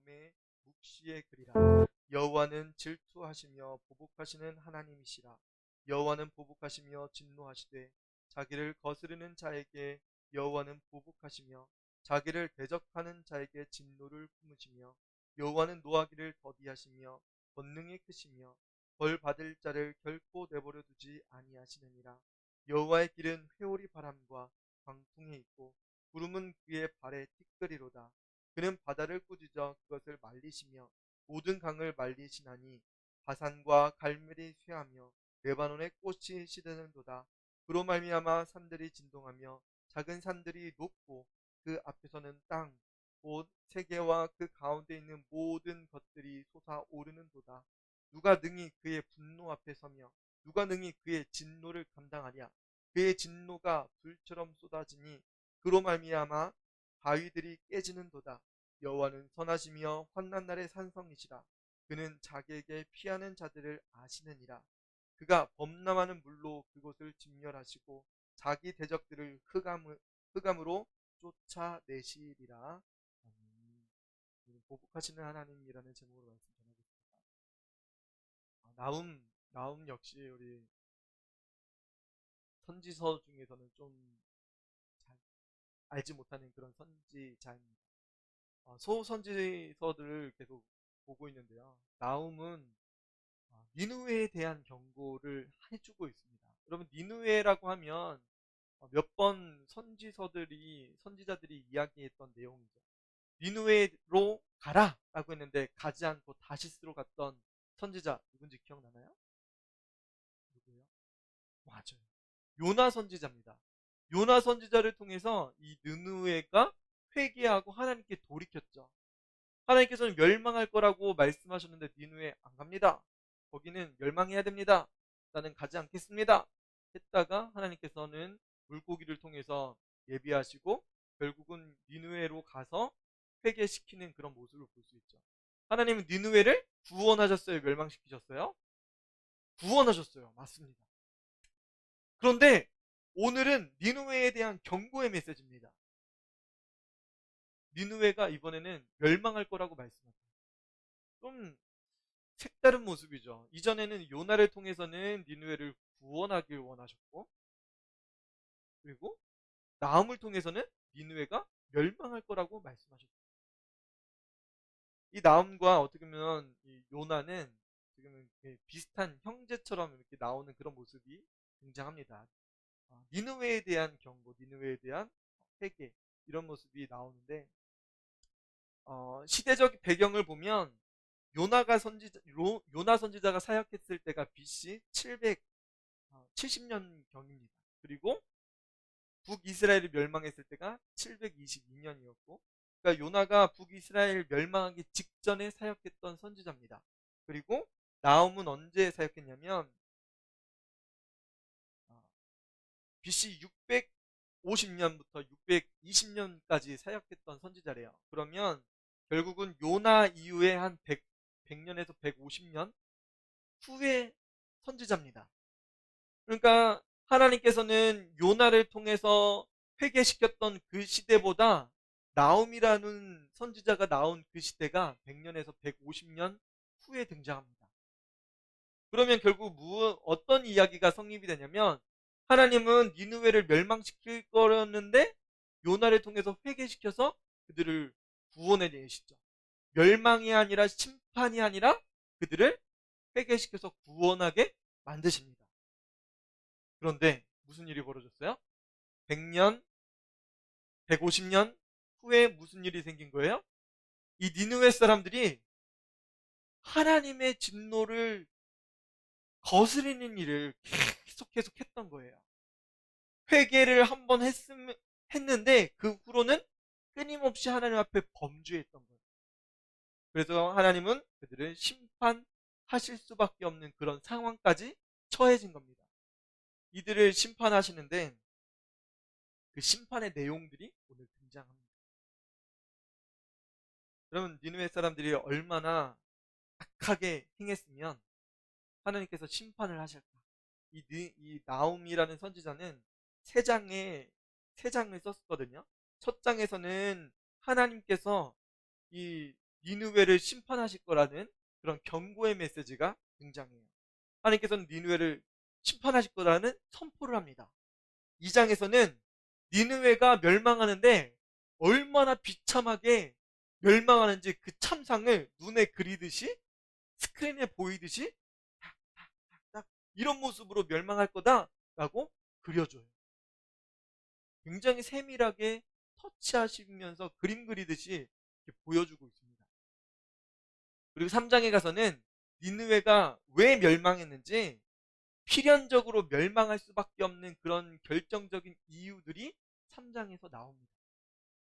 나홈의 묵시의 글이라. 여호와는 질투하시며 보복하시는 하나님이시라. 여호와는 보복하시며 진노하시되 자기를 거스르는 자에게 여호와는 보복하시며 자기를 대적하는 자에게 진노를 품으시며 여호와는 노하기를 더디하시며 권능이 크시며 벌 받을 자를 결코 내버려 두지 아니하시느니라. 여호와의 길은 회오리 바람과 광풍에 있고 구름은 그의 발에 티끌이로다. 그는 바다를 꾸짖어 그것을 말리시며 모든 강을 말리시나니 바산과 갈멜이 쇠하며 레바논의 꽃이 시드는도다. 그로 말미암아 산들이 진동하며 작은 산들이 높고 그 앞에서는 땅 곧 세계와 그 가운데 있는 모든 것들이 솟아오르는도다. 누가 능히 그의 분노 앞에 서며 누가 능히 그의 진노를 감당하랴. 그의 진노가 불처럼 쏟아지니 그로 말미암아 바위들이 깨지는도다. 여호와는 선하시며 환난 날의 산성이시라. 그는 자기에게 피하는 자들을 아시느니라. 그가 범람하는 물로 그곳을 진멸하시고 자기 대적들을 흑암으로 쫓아내시리라. 보복하시는 하나님이라는 제목으로 말씀 전하겠습니다. 나움 역시 우리 선지서 중에서는 좀 잘 알지 못하는 그런 선지자입니다. 소선지서들을 계속 보고 있는데요. 나움은 니누웨에 대한 경고를 해주고 있습니다. 여러분, 니누웨라고 하면 몇 번 선지자들이 이야기했던 내용이죠. 니누웨로 가라 라고 했는데 가지 않고 다시스로 갔던 선지자 누군지 기억나나요? 누구예요? 맞아요. 요나 선지자입니다. 요나 선지자를 통해서 이 느누웨가 회개하고 하나님께 돌이켰죠. 하나님께서는 멸망할 거라고 말씀하셨는데 니누에 안 갑니다. 거기는 멸망해야 됩니다. 나는 가지 않겠습니다. 했다가 하나님께서는 물고기를 통해서 예비하시고 결국은 니누에로 가서 회개시키는 그런 모습을 볼 수 있죠. 하나님은 니누에를 구원하셨어요? 멸망시키셨어요? 구원하셨어요. 맞습니다. 그런데 오늘은 니누에에 대한 경고의 메시지입니다. 니누에가 이번에는 멸망할 거라고 말씀하세요. 좀 색다른 모습이죠. 이전에는 요나를 통해서는 니누에를 구원하길 원하셨고, 그리고 나움을 통해서는 니누에가 멸망할 거라고 말씀하셨어요. 이 나움과 어떻게 보면 이 요나는 지금 비슷한 형제처럼 이렇게 나오는 그런 모습이 등장합니다. 니누웨에 대한 경고, 니누웨에 대한 회개 이런 모습이 나오는데 시대적 배경을 보면 요나 선지자가 사역했을 때가 BC 770년경입니다. 그리고 북이스라엘이 멸망했을 때가 722년이었고, 그러니까 요나가 북이스라엘 멸망하기 직전에 사역했던 선지자입니다. 그리고 나움은 언제 사역했냐면 BC 650년부터 620년까지 사역했던 선지자래요. 그러면 결국은 요나 이후에 한 100년에서 150년 후의 선지자입니다. 그러니까 하나님께서는 요나를 통해서 회개시켰던 그 시대보다 나움이라는 선지자가 나온 그 시대가 100년에서 150년 후에 등장합니다. 그러면 결국 어떤 이야기가 성립이 되냐면 하나님은 니느웨를 멸망시킬 거였는데 요나를 통해서 회개시켜서 그들을 구원해 내시죠. 멸망이 아니라 심판이 아니라 그들을 회개시켜서 구원하게 만드십니다. 그런데 무슨 일이 벌어졌어요? 100년, 150년 후에 무슨 일이 생긴 거예요? 이 니느웨 사람들이 하나님의 진노를 거스르는 일을 계속 했던 거예요. 회개를 한번 했는데 그 후로는 끊임없이 하나님 앞에 범죄했던 거예요. 그래서 하나님은 그들을 심판하실 수밖에 없는 그런 상황까지 처해진 겁니다. 이들을 심판하시는데 그 심판의 내용들이 오늘 등장합니다. 여러분, 니느웨 사람들이 얼마나 악하게 행했으면 하나님께서 심판을 하실까? 이 나움이라는 선지자는 세 장을 썼거든요. 첫 장에서는 하나님께서 이 니느웨를 심판하실 거라는 그런 경고의 메시지가 등장해요. 하나님께서는 니느웨를 심판하실 거라는 선포를 합니다. 2장에서는 니느웨가 멸망하는데 얼마나 비참하게 멸망하는지 그 참상을 눈에 그리듯이 스크린에 보이듯이 딱 이런 모습으로 멸망할 거다라고 그려줘요. 굉장히 세밀하게 터치하시면서 그림 그리듯이 보여주고 있습니다. 그리고 3장에 가서는 니느웨가 왜 멸망했는지 필연적으로 멸망할 수밖에 없는 그런 결정적인 이유들이 3장에서 나옵니다.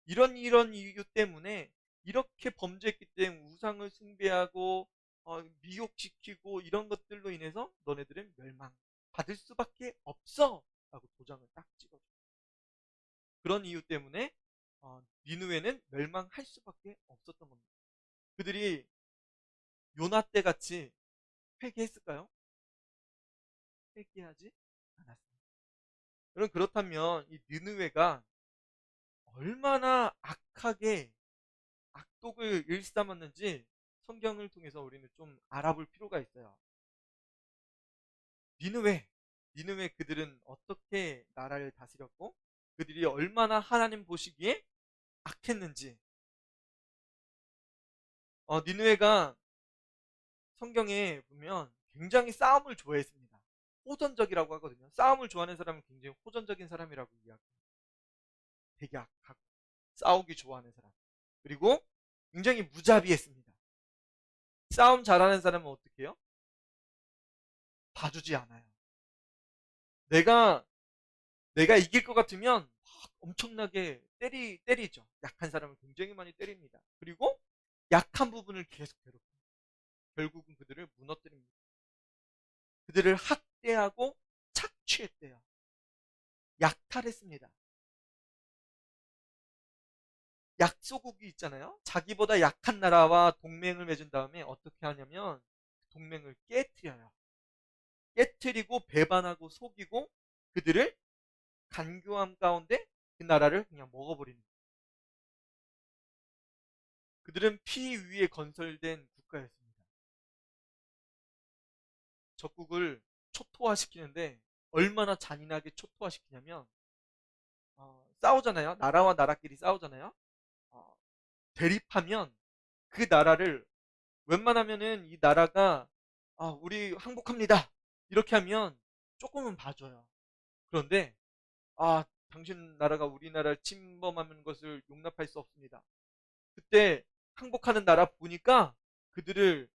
이런 이유 때문에 이렇게 범죄했기 때문에 우상을 숭배하고 미혹시키고 이런 것들로 인해서 너네들은 멸망받을 수밖에 없어 라고 도장을 딱 찍어줘요. 그런 이유 때문에 니느웨는 멸망할 수밖에 없었던 겁니다. 그들이 요나 때 같이 회개했을까요? 회개하지 않았습니다. 여러분, 그렇다면 이 니느웨가 얼마나 악하게 악독을 일삼았는지 성경을 통해서 우리는 좀 알아볼 필요가 있어요. 니느웨 그들은 어떻게 나라를 다스렸고 그들이 얼마나 하나님 보시기에 악했는지. 니느웨가 성경에 보면 굉장히 싸움을 좋아했습니다. 호전적이라고 하거든요. 싸움을 좋아하는 사람은 굉장히 호전적인 사람이라고 이야기해요. 되게 악하고 싸우기 좋아하는 사람. 그리고 굉장히 무자비했습니다. 싸움 잘하는 사람은 어떻게 해요? 봐주지 않아요. 내가 이길 것 같으면 막 엄청나게 때리죠. 약한 사람을 굉장히 많이 때립니다. 그리고 약한 부분을 계속 괴롭혀요. 결국은 그들을 무너뜨립니다. 그들을 학대하고 착취했대요. 약탈했습니다. 약소국이 있잖아요. 자기보다 약한 나라와 동맹을 맺은 다음에 어떻게 하냐면 동맹을 깨트려요. 깨트리고 배반하고 속이고 그들을 간교함 가운데 그 나라를 그냥 먹어버리는 거예요. 그들은 피 위에 건설된 국가였습니다. 적국을 초토화시키는데 얼마나 잔인하게 초토화시키냐면 싸우잖아요. 나라와 나라끼리 싸우잖아요. 어, 대립하면 그 나라를 웬만하면은 이 나라가 우리 항복합니다 이렇게 하면 조금은 봐줘요. 그런데 당신 나라가 우리나라를 침범하는 것을 용납할 수 없습니다. 그때 항복하는 나라 보니까 그들을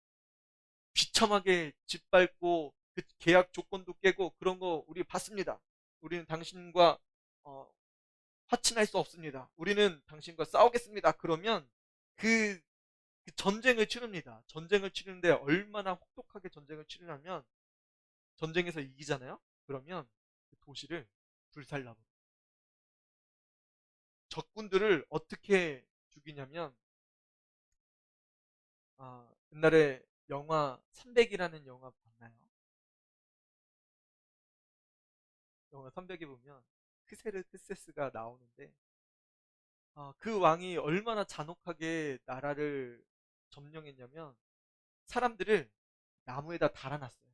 비참하게 짓밟고 그 계약 조건도 깨고 그런 거 우리 봤습니다. 우리는 당신과 어, 화친할 수 없습니다. 우리는 당신과 싸우겠습니다. 그러면 그, 그 전쟁을 치릅니다. 전쟁을 치르는데 얼마나 혹독하게 전쟁을 치르냐면 전쟁에서 이기잖아요. 그러면 그 도시를 불살라버려요. 적군들을 어떻게 죽이냐면 옛날에 영화 300이라는 영화 봤나요? 영화 300에 보면 크세르크세스가 나오는데 그 왕이 얼마나 잔혹하게 나라를 점령했냐면 사람들을 나무에다 달아놨어요.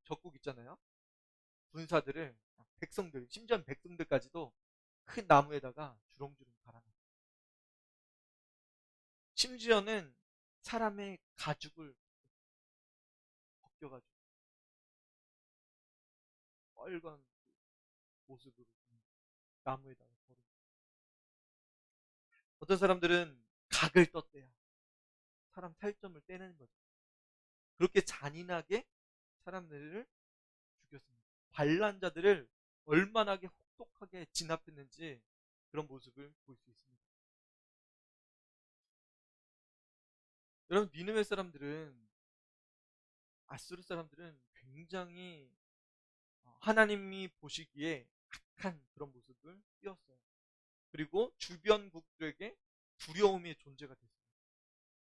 적국 있잖아요. 군사들을 백성들, 심지어 백성들까지도 큰 나무에다가 주렁주렁 달아놨어요. 심지어는 사람의 가죽을 벗겨가지고 빨간 모습으로 나무에다가 버려. 어떤 사람들은 각을 떴대요. 사람 살점을 떼는 거죠. 그렇게 잔인하게 사람들을 죽였습니다. 반란자들을 얼마나 혹독하게 진압했는지 그런 모습을 볼 수 있습니다. 여러분, 니느웨 사람들은 아수르 사람들은 굉장히 하나님이 보시기에 악한 그런 모습을 띄었어요. 그리고 주변국들에게 두려움의 존재가 됐습니다.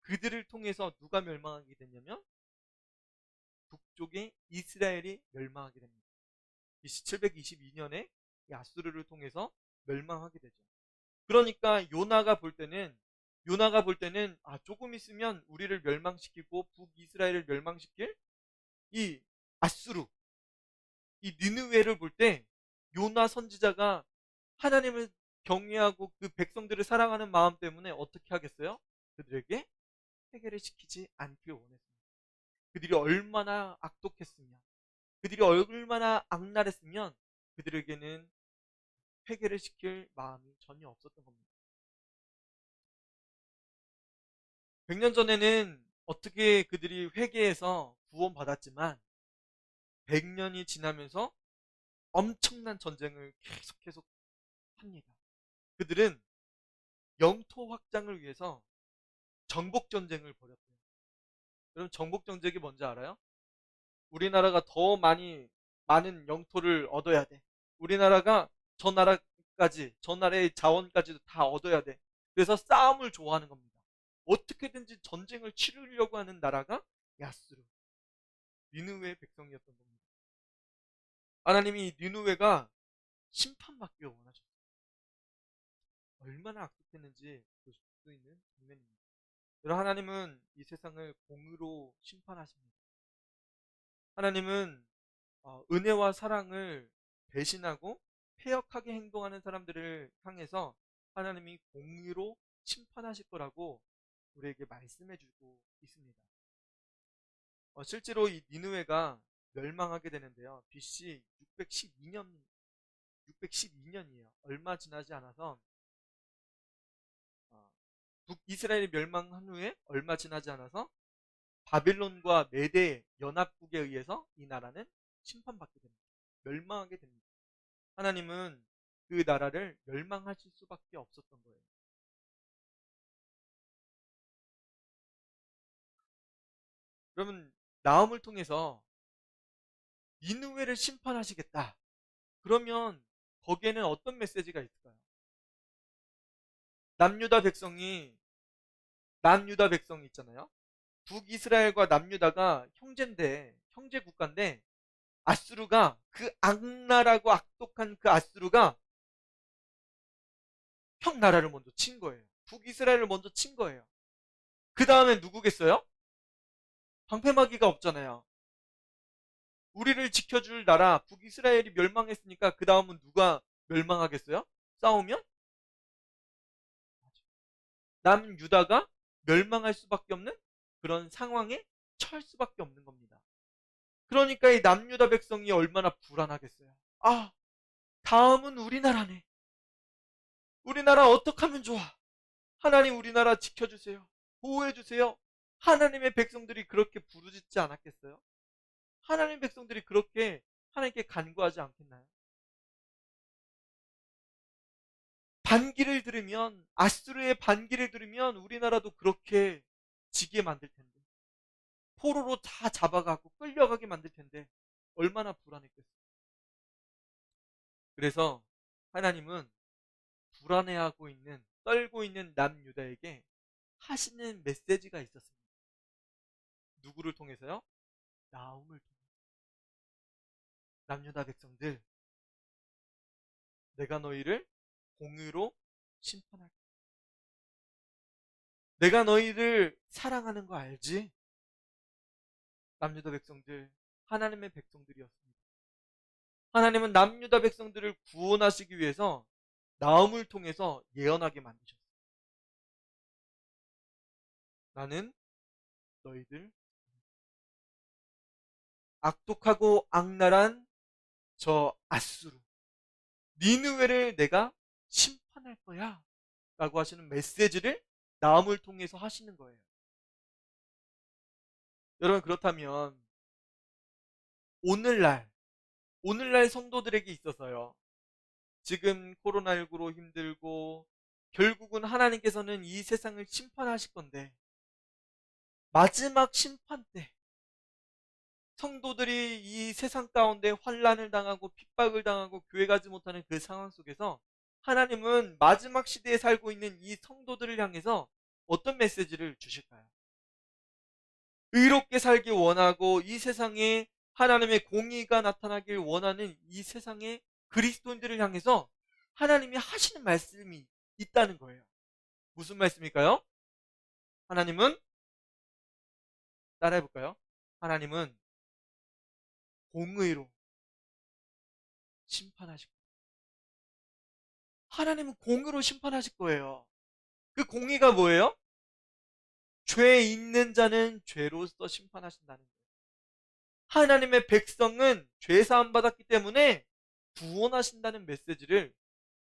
그들을 통해서 누가 멸망하게 됐냐면 북쪽의 이스라엘이 멸망하게 됩니다. BC 722년에 아수르를 통해서 멸망하게 되죠. 그러니까 요나가 볼 때는 조금 있으면 우리를 멸망시키고 북이스라엘을 멸망시킬 이 아수르, 이 니느웨를 볼 때 요나 선지자가 하나님을 경외하고 그 백성들을 사랑하는 마음 때문에 어떻게 하겠어요? 그들에게 회개를 시키지 않기를 원했습니다. 그들이 얼마나 악독했으면, 그들이 얼마나 악랄했으면 그들에게는 회개를 시킬 마음이 전혀 없었던 겁니다. 100년 전에는 어떻게 그들이 회개해서 구원받았지만 100년이 지나면서 엄청난 전쟁을 계속 합니다. 그들은 영토 확장을 위해서 정복 전쟁을 벌였대요. 여러분 정복 전쟁이 뭔지 알아요? 우리나라가 더 많은 영토를 얻어야 돼. 우리나라가 저 나라의 자원까지도 다 얻어야 돼. 그래서 싸움을 좋아하는 겁니다. 어떻게든지 전쟁을 치르려고 하는 나라가 야스루, 니느웨의 백성이었던 겁니다. 하나님이 니느웨가 심판받기를 원하셨어요. 얼마나 악독했는지 볼 수 있는 장면입니다. 여러분 하나님은 이 세상을 공의로 심판하십니다. 하나님은 은혜와 사랑을 배신하고 패역하게 행동하는 사람들을 향해서 하나님이 공의로 심판하실 거라고 우리에게 말씀해 주고 있습니다. 실제로 이 니느웨가 멸망하게 되는데요. BC 612년이에요. 얼마 지나지 않아서 북이스라엘이 멸망한 후에 얼마 지나지 않아서 바빌론과 메대 연합국에 의해서 이 나라는 심판받게 됩니다. 멸망하게 됩니다. 하나님은 그 나라를 멸망하실 수밖에 없었던 거예요. 그러면 나움을 통해서 니느웨를 심판하시겠다. 그러면 거기에는 어떤 메시지가 있을까요? 남유다 백성이 있잖아요. 북이스라엘과 남유다가 형제 국가인데 아수르가 그 악랄하고 악독한 그 아수르가 형 나라를 먼저 친 거예요. 북이스라엘을 먼저 친 거예요. 그 다음에 누구겠어요? 방패막이가 없잖아요. 우리를 지켜줄 나라 북이스라엘이 멸망했으니까 그 다음은 누가 멸망하겠어요? 싸우면? 남유다가 멸망할 수밖에 없는 그런 상황에 처할 수밖에 없는 겁니다. 그러니까 이 남유다 백성이 얼마나 불안하겠어요. 다음은 우리나라네. 우리나라 어떻게 하면 좋아? 하나님 우리나라 지켜주세요. 보호해주세요. 하나님의 백성들이 그렇게 부르짖지 않았겠어요? 하나님의 백성들이 그렇게 하나님께 간구하지 않겠나요? 아수르의 반기를 들으면 우리나라도 그렇게 지게 만들 텐데. 포로로 다 잡아가고 끌려가게 만들 텐데 얼마나 불안했겠어요. 그래서 하나님은 떨고 있는 남유다에게 하시는 메시지가 있었습니다. 누구를 통해서요? 나움을 통해서. 남유다 백성들, 내가 너희를 공의로 심판할 거야. 내가 너희를 사랑하는 거 알지? 남유다 백성들, 하나님의 백성들이었습니다. 하나님은 남유다 백성들을 구원하시기 위해서 나움을 통해서 예언하게 만드셨어요. 나는 너희들 악독하고 악랄한 저 아수르 니느웨를 내가 심판할 거야 라고 하시는 메시지를 나움을 통해서 하시는 거예요. 여러분 그렇다면 오늘날 성도들에게 있어서요. 지금 코로나19로 힘들고 결국은 하나님께서는 이 세상을 심판하실 건데 마지막 심판 때 성도들이 이 세상 가운데 환난을 당하고 핍박을 당하고 교회 가지 못하는 그 상황 속에서 하나님은 마지막 시대에 살고 있는 이 성도들을 향해서 어떤 메시지를 주실까요? 의롭게 살기 원하고 이 세상에 하나님의 공의가 나타나길 원하는 이 세상의 그리스도인들을 향해서 하나님이 하시는 말씀이 있다는 거예요. 무슨 말씀일까요? 하나님은 따라해 볼까요? 하나님은 공의로 심판하실 거예요. 하나님은 공의로 심판하실 거예요. 그 공의가 뭐예요? 죄 있는 자는 죄로서 심판하신다는 거예요. 하나님의 백성은 죄 사함 받았기 때문에 구원하신다는 메시지를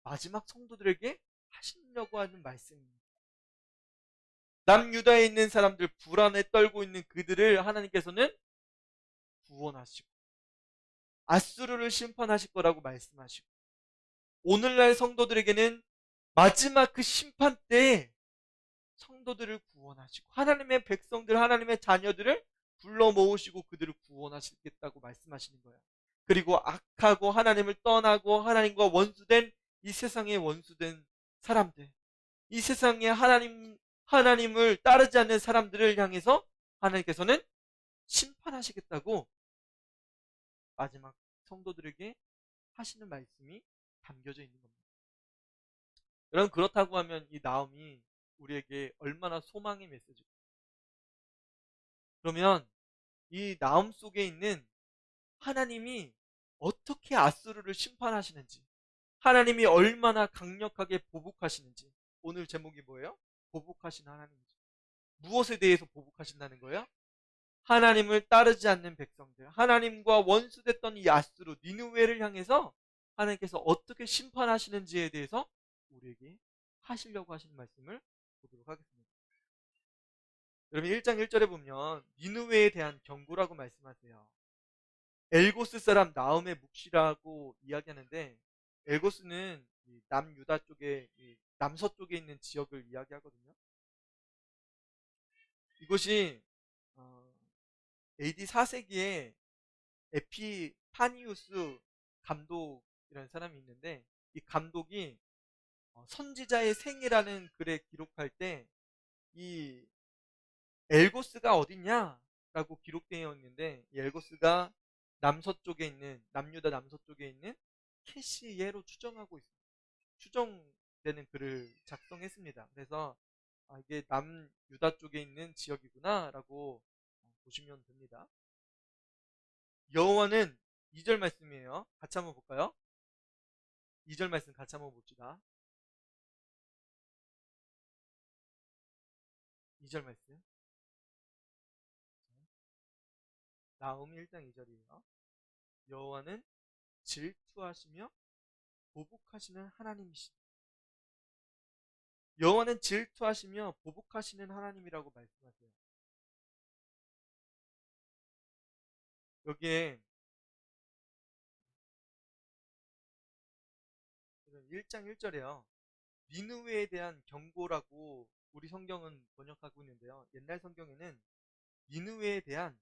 마지막 성도들에게 하시려고 하는 말씀입니다. 남유다에 있는 사람들, 불안에 떨고 있는 그들을 하나님께서는 구원하시고 아수르를 심판하실 거라고 말씀하시고, 오늘날 성도들에게는 마지막 그 심판 때에 성도들을 구원하시고 하나님의 백성들, 하나님의 자녀들을 불러 모으시고 그들을 구원하시겠다고 말씀하시는 거예요. 그리고 악하고 하나님을 떠나고 하나님과 원수된, 이 세상에 원수된 사람들, 이 세상에 하나님을 따르지 않는 사람들을 향해서 하나님께서는 심판하시겠다고 마지막 성도들에게 하시는 말씀이 담겨져 있는 겁니다. 여러분, 그렇다고 하면 이 나음이 우리에게 얼마나 소망의 메시지고, 그러면 이 나음 속에 있는 하나님이 어떻게 아수르를 심판하시는지, 하나님이 얼마나 강력하게 보복하시는지. 오늘 제목이 뭐예요? 보복하신 하나님이죠. 무엇에 대해서 보복하신다는 거예요? 하나님을 따르지 않는 백성들, 하나님과 원수됐던 이 아수르 니느웨를 향해서 하나님께서 어떻게 심판하시는지에 대해서 우리에게 하시려고 하시는 말씀을 보도록 하겠습니다. 여러분, 1장 1절에 보면 니느웨에 대한 경고라고 말씀하세요. 엘고스 사람 나움의 묵시라고 이야기하는데, 엘고스는 남유다 쪽에, 남서쪽에 있는 지역을 이야기하거든요. 이곳이 AD 4세기에 에피파니우스 감독이라는 사람이 있는데, 이 감독이 선지자의 생이라는 글에 기록할 때 이 엘고스가 어디냐라고 기록되어 있는데, 이 엘고스가 남서쪽에 있는, 남유다 남서쪽에 있는 캐시예로 추정하고 있습니다. 추정되는 글을 작성했습니다. 그래서 이게 남유다 쪽에 있는 지역이구나라고 보시면 됩니다. 여호와는 2절 말씀이에요. 같이 한번 볼까요? 2절 말씀 같이 한번 봅시다. 2절 말씀. 나음 1장 2절이에요. 여호와는 질투하시며 보복하시는 하나님이시다. 여호와는 질투하시며 보복하시는 하나님이라고 말씀하세요. 여기에 1장 1절에요. 니느웨에 대한 경고라고 우리 성경은 번역하고 있는데요. 옛날 성경에는 니느웨에 대한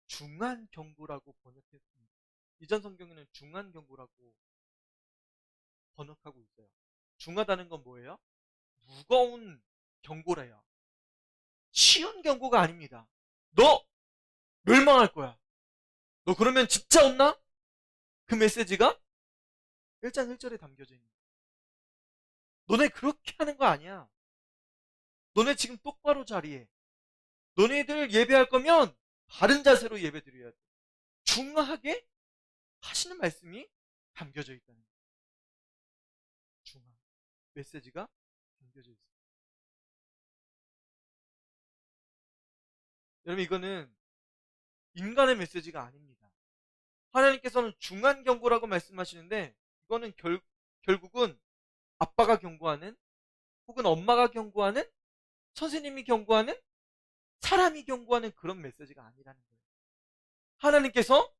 중한 경고라고 번역했습니다. 이전 성경에는 중한 경고라고 번역하고 있어요. 중하다는 건 뭐예요? 무거운 경고래요. 쉬운 경고가 아닙니다. 너 멸망할 거야. 너 그러면 진짜 없나? 그 메시지가 1장 1절에 담겨져 있는 거야. 너네 그렇게 하는 거 아니야. 너네 지금 똑바로 자리에. 너네들 예배할 거면 바른 자세로 예배 드려야 돼. 중하게 하시는 말씀이 담겨져 있다는 거예요. 중하. 메시지가 담겨져 있어요. 여러분, 이거는 인간의 메시지가 아닙니다. 하나님께서는 중한 경고라고 말씀하시는데, 이거는 결국은 아빠가 경고하는, 혹은 엄마가 경고하는, 선생님이 경고하는, 사람이 경고하는 그런 메시지가 아니라는 거예요. 하나님께서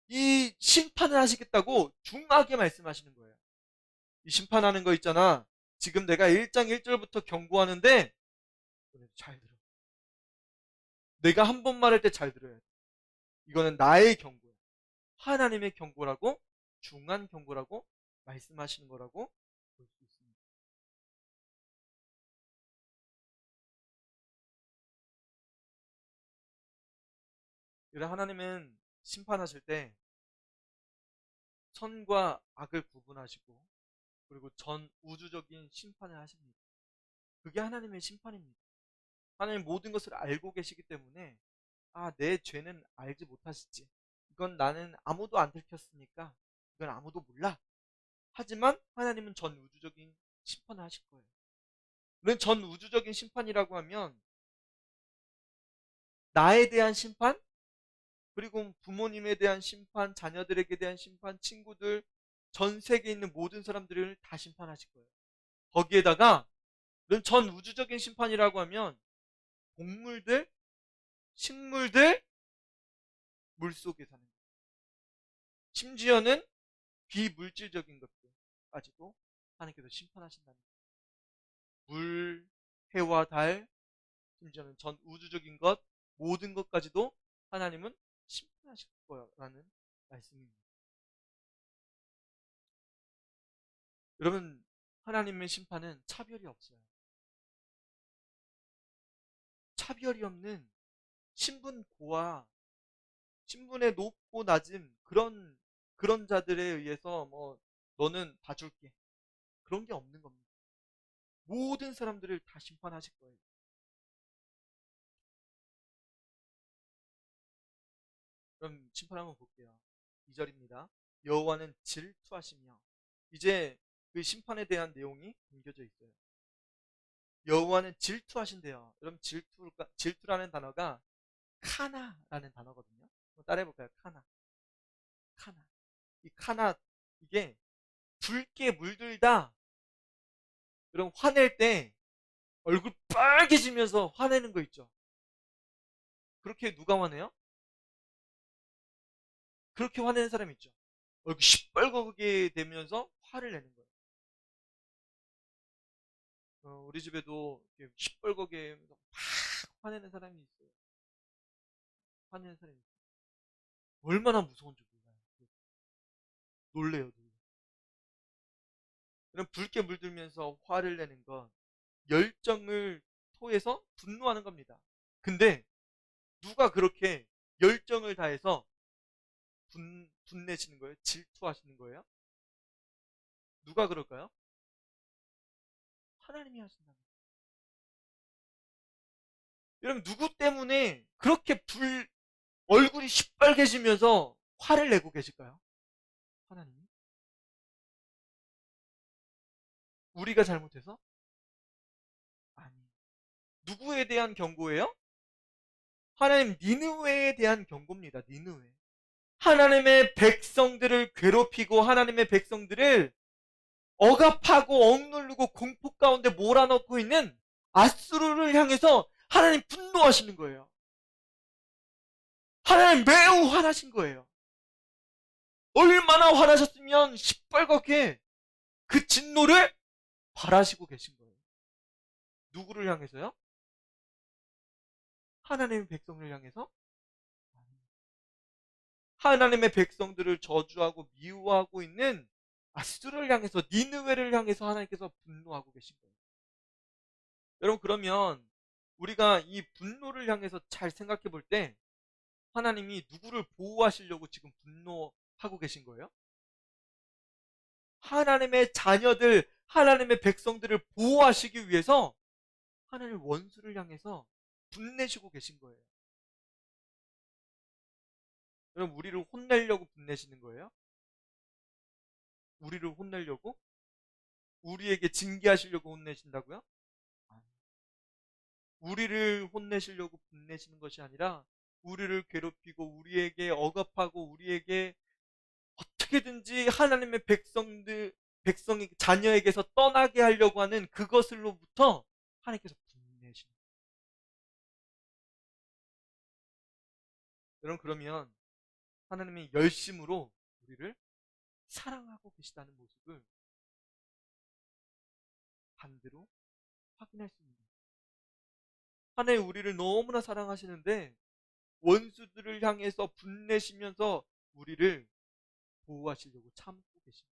이 심판을 하시겠다고 중하게 말씀하시는 거예요. 이 심판하는 거 있잖아. 지금 내가 1장 1절부터 경고하는데 잘 들어. 내가 한 번 말할 때 잘 들어야 돼. 이거는 나의 경고야. 하나님의 경고라고, 중한 경고라고 말씀하시는 거라고 볼 수 있습니다. 그래서 하나님은 심판하실 때 선과 악을 구분하시고 그리고 전 우주적인 심판을 하십니다. 그게 하나님의 심판입니다. 하나님 모든 것을 알고 계시기 때문에 내 죄는 알지 못하시지. 이건 나는 아무도 안 들켰으니까 이건 아무도 몰라. 하지만 하나님은 전 우주적인 심판을 하실 거예요. 그런 전 우주적인 심판이라고 하면 나에 대한 심판, 그리고 부모님에 대한 심판, 자녀들에게 대한 심판, 친구들, 전 세계에 있는 모든 사람들을 다 심판하실 거예요. 거기에다가 이런 전 우주적인 심판이라고 하면 동물들, 식물들, 물속에 사는 것, 심지어는 비물질적인 것들까지도 하나님께서 심판하신다는 거예요. 물, 해와 달, 심지어는 전 우주적인 것, 모든 것까지도 하나님은 심판하실 거라는 말씀입니다. 여러분, 하나님의 심판은 차별이 없어요. 차별이 없는 신분 고와 신분의 높고 낮음, 그런 자들에 의해서 너는 봐줄게, 그런 게 없는 겁니다. 모든 사람들을 다 심판하실 거예요. 그럼 심판 한번 볼게요. 2절입니다. 여호와는 질투하시며, 이제 그 심판에 대한 내용이 담겨져 있어요. 여호와는 질투하신대요. 여러분, 질투라는 단어가 카나라는 단어거든요. 한번 따라해볼까요? 카나. 카나. 이 카나, 이게 붉게 물들다. 여러분, 화낼 때 얼굴 빨개지면서 화내는 거 있죠. 그렇게 누가 화내요? 그렇게 화내는 사람 있죠. 얼굴 시뻘겋게 되면서 화를 내는 거예요. 우리 집에도 이렇게 시뻘겋게 막 화내는 사람이 있어요. 화내는 사람이 있어요. 얼마나 무서운지 몰라요. 놀래요, 놀래. 그럼 붉게 물들면서 화를 내는 건 열정을 토해서 분노하는 겁니다. 근데 누가 그렇게 열정을 다해서 분내시는 거예요? 질투하시는 거예요? 누가 그럴까요? 하나님이 하신다는 거예요. 여러분, 누구 때문에 그렇게 얼굴이 시뻘개지면서 화를 내고 계실까요? 하나님이? 우리가 잘못해서? 아니. 누구에 대한 경고예요? 하나님 니느웨에 대한 경고입니다. 니느웨. 하나님의 백성들을 괴롭히고 하나님의 백성들을 억압하고 억누르고 공포 가운데 몰아넣고 있는 아수르를 향해서 하나님 분노하시는 거예요. 하나님 매우 화나신 거예요. 얼마나 화나셨으면 시뻘겋게 그 진노를 발하시고 계신 거예요. 누구를 향해서요? 하나님의 백성을 향해서? 하나님의 백성들을 저주하고 미워하고 있는 아수르를 향해서, 니느웨를 향해서 하나님께서 분노하고 계신 거예요. 여러분, 그러면 우리가 이 분노를 향해서 잘 생각해 볼 때 하나님이 누구를 보호하시려고 지금 분노하고 계신 거예요? 하나님의 자녀들, 하나님의 백성들을 보호하시기 위해서 하나님 원수를 향해서 분내시고 계신 거예요. 여러분, 우리를 혼내려고 분내시는 거예요? 우리를 혼내려고? 우리에게 징계하시려고 혼내신다고요? 우리를 혼내시려고 분내시는 것이 아니라 우리를 괴롭히고 우리에게 억압하고 우리에게 어떻게든지 하나님의 백성이 자녀에게서 떠나게 하려고 하는 그것으로부터 하나님께서 분내시는 거예요. 여러분, 그러면 하나님이 열심으로 우리를 사랑하고 계시다는 모습을 반대로 확인할 수 있는 거예요. 하나님 우리를 너무나 사랑하시는데 원수들을 향해서 분내시면서 우리를 보호하시려고 참고 계십니다.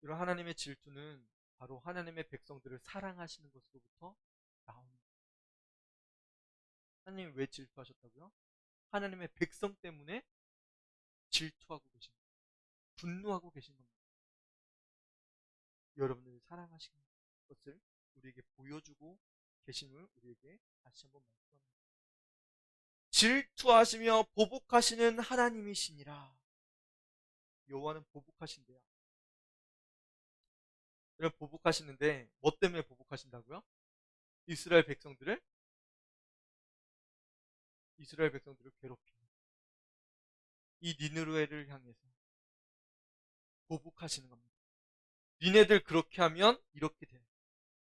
이런 하나님의 질투는 바로 하나님의 백성들을 사랑하시는 것으로부터 나옵니다. 하나님이 왜 질투하셨다고요? 하나님의 백성 때문에 질투하고 계십니다. 분노하고 계신 겁니다. 여러분을 사랑하시는 것을 우리에게 보여주고 계심을 우리에게 다시 한번 말씀합니다. 질투하시며 보복하시는 하나님이시니라. 여호와는 보복하신대요. 여러분 보복하시는데 뭐 때문에 보복하신다고요? 이스라엘 백성들을 괴롭히는 이 니느웨를 향해서 보복하시는 겁니다. 니네들 그렇게 하면 이렇게 돼.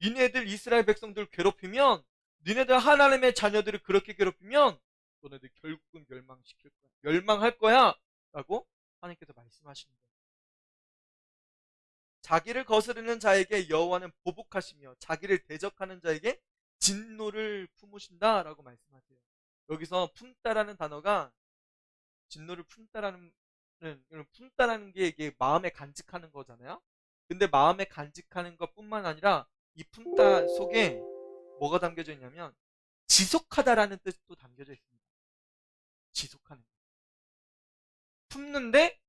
니네들 이스라엘 백성들 괴롭히면, 니네들 하나님의 자녀들을 그렇게 괴롭히면 너네들 결국은 멸망시킬 거야. 멸망할 거야. 라고 하나님께서 말씀하시는 거예요. 자기를 거스르는 자에게 여호와는 보복하시며 자기를 대적하는 자에게 진노를 품으신다 라고 말씀하세요. 여기서 품다라는 단어가 진노를 품다라는 게 이게 마음에 간직하는 거잖아요. 근데 마음에 간직하는 것뿐만 아니라 이 품다 속에 뭐가 담겨져 있냐면 지속하다라는 뜻도 담겨져 있습니다. 지속하는 거. 품는데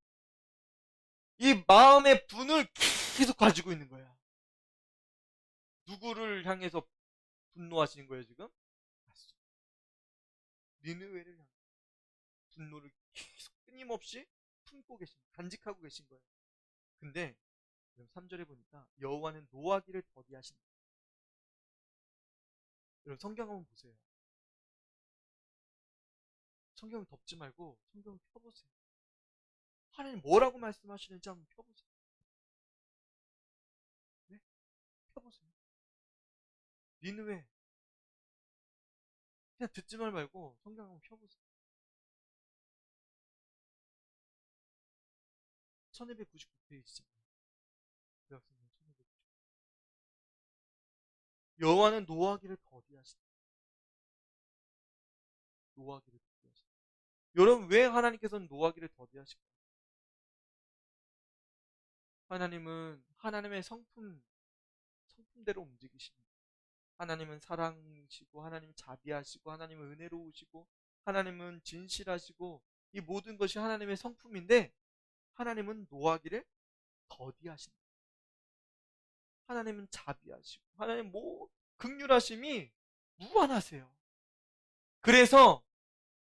이 마음의 분을 계속 가지고 있는 거야. 누구를 향해서 분노하시는 거예요 지금? 니느웨를 향해 분노를 계속 끊임없이 품고 계신, 간직하고 계신 거예요. 근데 3절에 보니까 여호와는 노하기를 더디하신다. 여러분 성경 한번 보세요. 성경을 덮지 말고 성경을 펴보세요. 하나님 뭐라고 말씀하시는지 한번 펴보세요. 네? 펴보세요. 니느웨 그냥 듣지만 말고 성경 한번 펴보세요. 1299페이지잖아요. 여호와는 노하기를 더디하신다. 노하기를 더디하신다. 여러분 왜 하나님께서는 노하기를 더디하실까요? 하나님은 하나님의 성품대로 움직이십니다. 하나님은 사랑이시고 하나님은 자비하시고 하나님은 은혜로우시고 하나님은 진실하시고 이 모든 것이 하나님의 성품인데 하나님은 노하기를 더디하신다. 하나님은 자비하시고 하나님 긍휼하심이 무한하세요. 그래서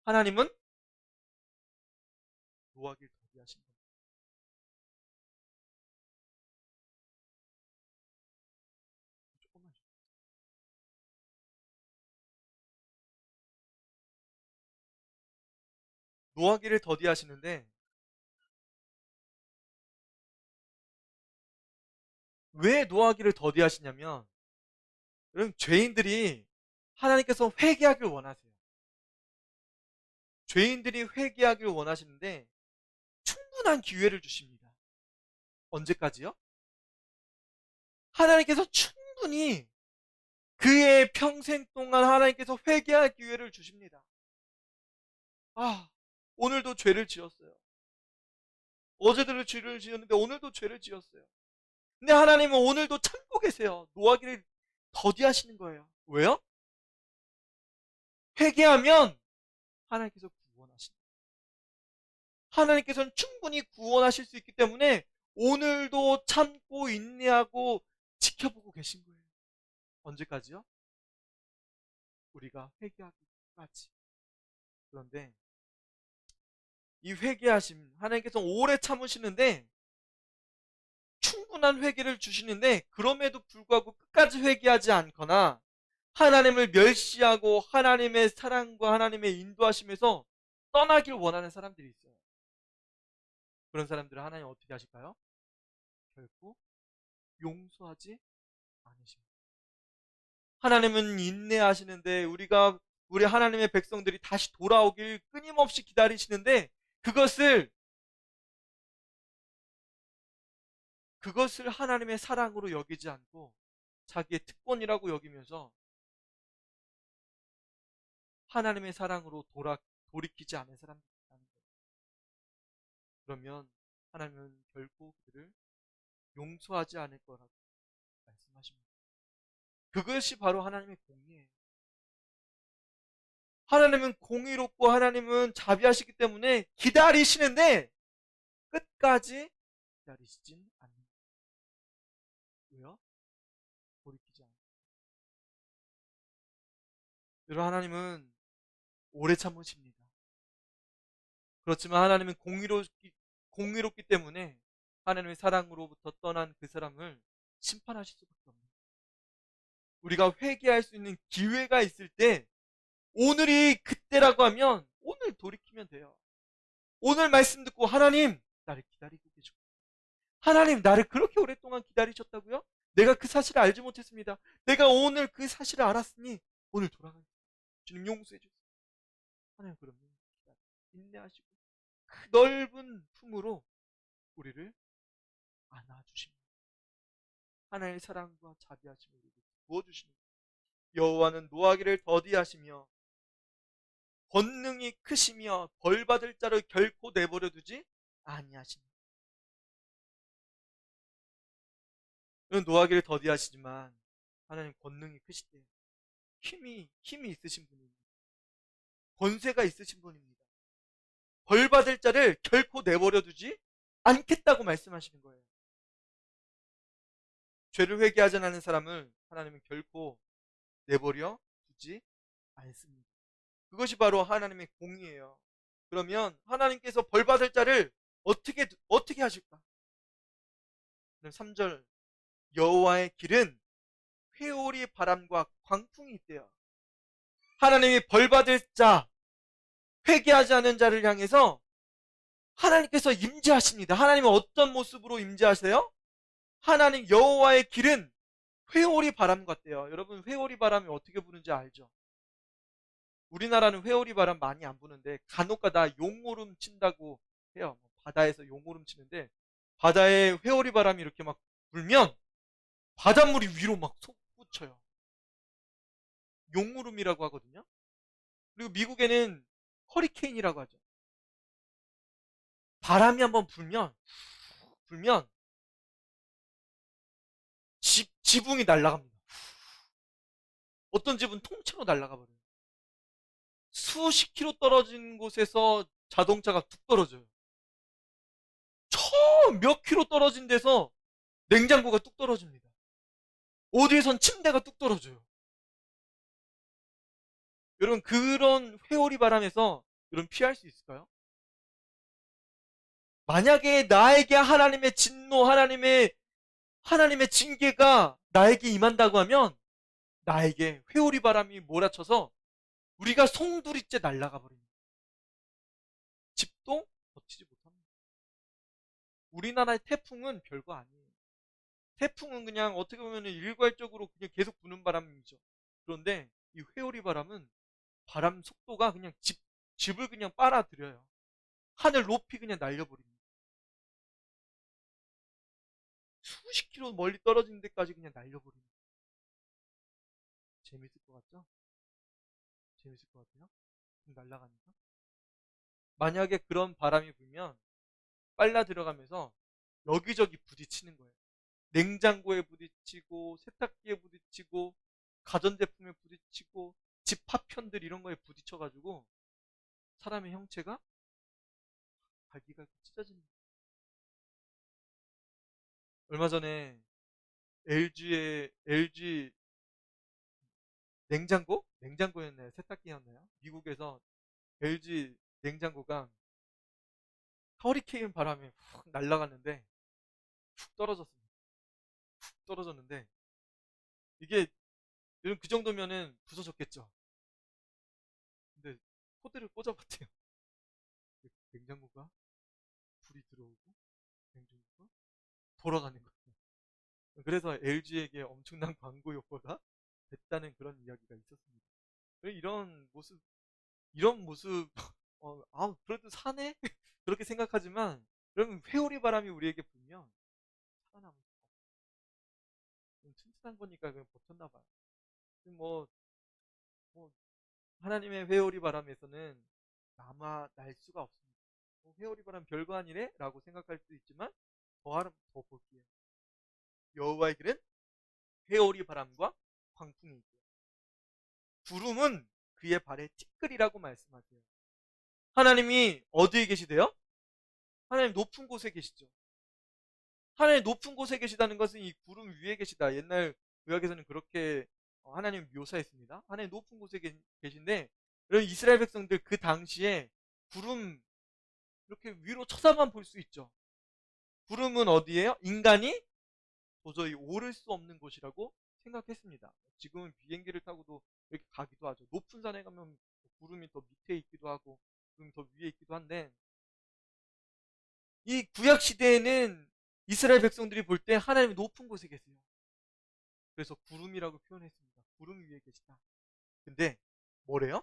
하나님은 노하기를 더디하신 겁니다. 조금만 노하기를 더디하시는데 왜 노하기를 더디하시냐면 여러분 죄인들이 하나님께서 회개하길 원하세요. 죄인들이 회개하길 원하시는데 충분한 기회를 주십니다. 언제까지요? 하나님께서 충분히 그의 평생 동안 하나님께서 회개할 기회를 주십니다. 오늘도 죄를 지었어요. 어제도 죄를 지었는데 오늘도 죄를 지었어요. 근데 하나님은 오늘도 참고 계세요. 노하기를 더디하시는 거예요. 왜요? 회개하면 하나님께서 구원하신다. 하나님께서는 충분히 구원하실 수 있기 때문에 오늘도 참고 인내하고 지켜보고 계신 거예요. 언제까지요? 우리가 회개하기까지. 그런데 이 회개하심, 하나님께서 오래 참으시는데 충분한 회개를 주시는데 그럼에도 불구하고 끝까지 회개하지 않거나 하나님을 멸시하고 하나님의 사랑과 하나님의 인도하심에서 떠나길 원하는 사람들이 있어요. 그런 사람들은 하나님 어떻게 하실까요? 결코 용서하지 않으십니다. 하나님은 인내하시는데 우리 하나님의 백성들이 다시 돌아오길 끊임없이 기다리시는데 그것을 하나님의 사랑으로 여기지 않고 자기의 특권이라고 여기면서 하나님의 사랑으로 돌이키지 않은 사람들이 있다는 거예요. 그러면 하나님은 결코 그들을 용서하지 않을 거라고 말씀하십니다. 그것이 바로 하나님의 공의예요. 하나님은 공의롭고 하나님은 자비하시기 때문에 기다리시는데 끝까지 기다리시진 않는다. 왜요? 돌이키지 않아요. 여러분, 하나님은 오래 참으십니다. 그렇지만 하나님은 공의롭기 때문에 하나님의 사랑으로부터 떠난 그 사람을 심판하실 수밖에 없는 거예요. 우리가 회개할 수 있는 기회가 있을 때 오늘이 그때라고 하면 오늘 돌이키면 돼요. 오늘 말씀 듣고 하나님 나를 기다리고 계시고 하나님 나를 그렇게 오랫동안 기다리셨다고요? 내가 그 사실을 알지 못했습니다. 내가 오늘 그 사실을 알았으니 오늘 돌아가겠습니다. 주님 용서해 주세요. 하나님 그러면 인내하시고 그 넓은 품으로 우리를 안아주십니다. 하나님의 사랑과 자비하심을 우리에게 부어주십니다. 여호와는 노하기를 더디하시며 권능이 크시며 벌받을 자를 결코 내버려 두지 아니하십니다. 노하기를 더디하시지만 하나님 권능이 크시대요. 힘이 있으신 분입니다. 권세가 있으신 분입니다. 벌받을 자를 결코 내버려 두지 않겠다고 말씀하시는 거예요. 죄를 회개하지 않는 사람을 하나님은 결코 내버려 두지 않습니다. 그것이 바로 하나님의 공의예요. 그러면 하나님께서 벌받을 자를 어떻게 하실까? 3절 여호와의 길은 회오리 바람과 광풍이 있대요. 하나님이 벌받을 자, 회개하지 않은 자를 향해서 하나님께서 임재하십니다. 하나님은 어떤 모습으로 임재하세요? 하나님 여호와의 길은 회오리 바람 같대요. 여러분 회오리 바람이 어떻게 부는지 알죠? 우리나라는 회오리 바람 많이 안 부는데 간혹가다 용오름 친다고 해요. 바다에서 용오름 치는데 바다에 회오리 바람이 이렇게 막 불면 바닷물이 위로 막 솟구쳐요. 용오름이라고 하거든요. 그리고 미국에는 허리케인이라고 하죠. 바람이 한번 불면 지붕이 날아갑니다. 어떤 집은 통째로 날아가 버려요. 수십 킬로 떨어진 곳에서 자동차가 뚝 떨어져요. 저 몇 킬로 떨어진 데서 냉장고가 뚝 떨어집니다. 어디에선 침대가 뚝 떨어져요. 여러분 그런 회오리 바람에서 여러분 피할 수 있을까요? 만약에 나에게 하나님의 진노, 하나님의 징계가 나에게 임한다고 하면 나에게 회오리 바람이 몰아쳐서 우리가 송두리째 날아가 버립니다. 집도 버티지 못합니다. 우리나라의 태풍은 별거 아니에요. 태풍은 그냥 어떻게 보면 일괄적으로 그냥 계속 부는 바람이죠. 그런데 이 회오리 바람은 바람 속도가 그냥 집을 그냥 빨아들여요. 하늘 높이 그냥 날려버립니다. 수십 킬로 멀리 떨어진 데까지 그냥 날려버립니다. 재밌을 것 같죠? 재밌을 것 같아요? 날아가니까. 만약에 그런 바람이 불면 빨라 들어가면서 여기저기 부딪히는 거예요. 냉장고에 부딪히고 세탁기에 부딪히고 가전제품에 부딪히고 집 파편들 이런 거에 부딪혀가지고 사람의 형체가 갈기갈기 찢어집니다. 얼마 전에 LG 냉장고였나요? 세탁기였나요? 미국에서 LG 냉장고가 허리케인 바람에 훅 날아갔는데 훅 떨어졌습니다. 훅 떨어졌는데 이게 그 정도면은 부서졌겠죠. 근데 코드를 꽂아봤대요. 냉장고가 불이 들어오고 냉장고가 돌아가는 거예요. 그래서 LG에게 엄청난 광고 효과가 됐다는 그런 이야기가 있었습니다. 이런 모습, 그래도 사네? 그렇게 생각하지만, 여러분, 회오리 바람이 우리에게 불면 살아남을 수 없어요. 튼튼한 거니까 그냥 버텼나 봐요. 뭐, 뭐, 하나님의 회오리 바람에서는 날 수가 없습니다. 회오리 바람 별거 아니래? 라고 생각할 수도 있지만, 더 볼게요. 여호와의 길은 회오리 바람과 광풍이 있고 구름은 그의 발에 티끌이라고 말씀하세요. 하나님이 어디에 계시대요? 하나님 높은 곳에 계시죠. 하나님 높은 곳에 계시다는 것은 이 구름 위에 계시다. 옛날 구약에서는 그렇게 하나님을 묘사했습니다. 하나님 높은 곳에 계신데, 여러분 이스라엘 백성들 그 당시에 구름 이렇게 위로 쳐다만 볼 수 있죠. 구름은 어디예요? 인간이 도저히 오를 수 없는 곳이라고 생각했습니다. 지금은 비행기를 타고도 이렇게 가기도 하죠. 높은 산에 가면 구름이 더 밑에 있기도 하고 구름이 더 위에 있기도 한데, 이 구약 시대에는 이스라엘 백성들이 볼 때 하나님이 높은 곳에 계세요. 그래서 구름이라고 표현했습니다. 구름 위에 계시다. 근데 뭐래요?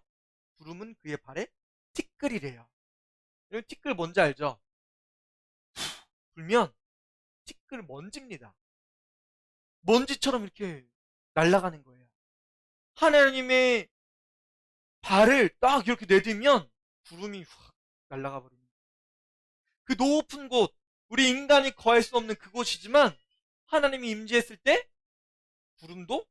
구름은 그의 발에 티끌이래요. 여러분 티끌 뭔지 알죠? 불면 티끌 먼지입니다. 먼지처럼 이렇게 날아가는 거예요. 하나님의 발을 딱 이렇게 내딛면 구름이 확 날아가 버립니다. 그 높은 곳, 우리 인간이 거할 수 없는 그곳이지만 하나님이 임재했을 때 구름도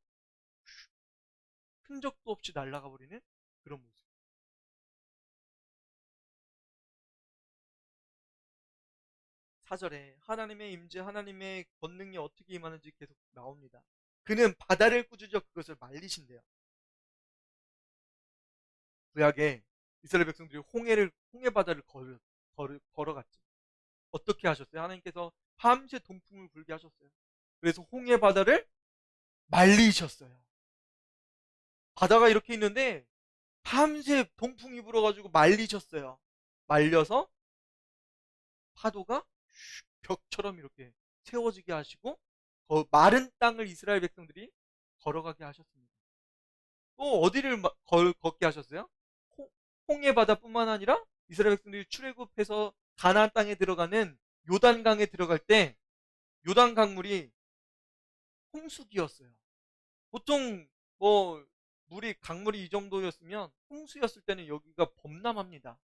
흔적도 없이 날아가 버리는 그런 모습. 4절에 하나님의 임재, 하나님의 권능이 어떻게 임하는지 계속 나옵니다. 그는 바다를 꾸짖어 그것을 말리신대요. 구약에 이스라엘 백성들이 홍해 바다를 걸어갔죠. 어떻게 하셨어요? 하나님께서 밤새 동풍을 불게 하셨어요. 그래서 홍해 바다를 말리셨어요. 바다가 이렇게 있는데 밤새 동풍이 불어가지고 말리셨어요. 말려서 파도가 벽처럼 이렇게 세워지게 하시고 마른 땅을 이스라엘 백성들이 걸어가게 하셨습니다. 또 어디를 걷게 하셨어요? 홍해 바다뿐만 아니라 이스라엘 백성들이 출애굽해서 가나안 땅에 들어가는 요단강에 들어갈 때 요단 강물이 홍수기였어요. 보통 뭐 물이 강물이 이 정도였으면 홍수였을 때는 여기가 범람합니다.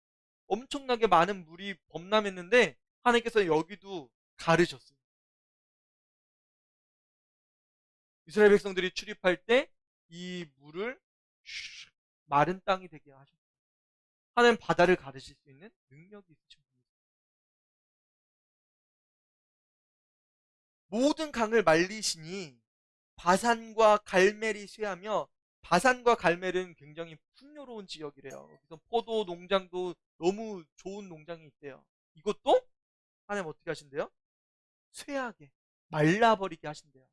엄청나게 많은 물이 범람했는데 하나님께서 여기도 가르셨어요. 이스라엘 백성들이 출입할 때 이 물을 마른 땅이 되게 하셨어요. 하나님 바다를 가르실 수 있는 능력이 있으신 분이세요. 모든 강을 말리시니 바산과 갈멜이 쇠하며, 바산과 갈멜은 굉장히 풍요로운 지역이래요. 그래서 포도 농장도 너무 좋은 농장이 있대요. 이것도 하나님 어떻게 하신대요? 쇠하게 말라버리게 하신대요.